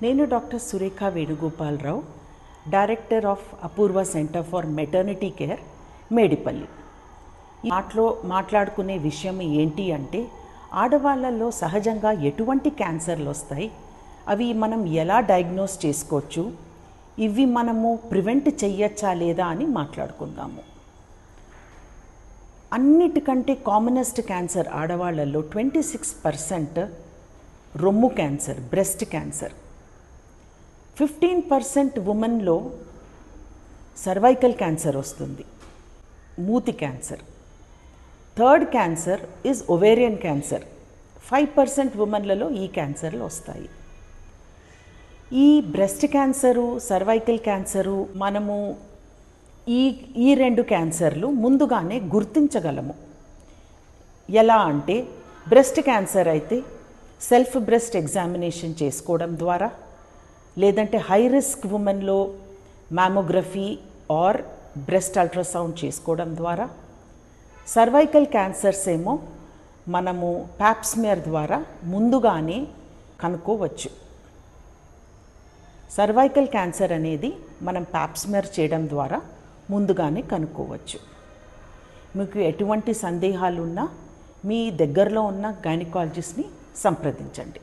నేను doctor Surekha Venugopalarao, director of Apoorva centre for maternity care, Medipally. మాట్లాడుకునే విషయం ఏంటి అంటే, ఆడవాళ్ళల్లో సహజంగా ఎటువంటి క్యాన్సర్లు వస్తాయి, అవి మనం ఎలా డయాగ్నోస్ చేసుకోవచ్చు, ఇవి మనము ప్రివెంట్ చెయ్యొచ్చా లేదా అని మాట్లాడుకుందాము. అన్నిటికంటే కామనెస్ట్ క్యాన్సర్ ఆడవాళ్ళల్లో 26% రొమ్ము క్యాన్సర్, బ్రెస్ట్ క్యాన్సర్. 15% ఉమెన్లో సర్వైకల్ క్యాన్సర్ వస్తుంది, మూతి cancer. Third cancer is ovarian cancer. 5% ఉమెన్లలో ఈ క్యాన్సర్లు వస్తాయి. ఈ బ్రెస్ట్ క్యాన్సరు, సర్వైకల్ క్యాన్సరు మనము ఈ రెండు క్యాన్సర్లు ముందుగానే గుర్తించగలము. ఎలా అంటే, బ్రెస్ట్ క్యాన్సర్ అయితే సెల్ఫ్ బ్రెస్ట్ ఎగ్జామినేషన్ చేసుకోవడం ద్వారా, లేదంటే హై రిస్క్ ఉమెన్లో మ్యామోగ్రఫీ ఆర్ బ్రెస్ట్ అల్ట్రాసౌండ్ చేసుకోవడం ద్వారా, సర్వైకల్ క్యాన్సర్స్ ఏమో మనము ప్యాప్స్మియర్ ద్వారా ముందుగానే కనుక్కోవచ్చు. సర్వైకల్ క్యాన్సర్ అనేది మనం ప్యాప్స్మియర్ చేయడం ద్వారా ముందుగానే కనుక్కోవచ్చు. మీకు ఎటువంటి సందేహాలు ఉన్నా మీ దగ్గరలో ఉన్న గైనకాలజిస్ట్ని సంప్రదించండి.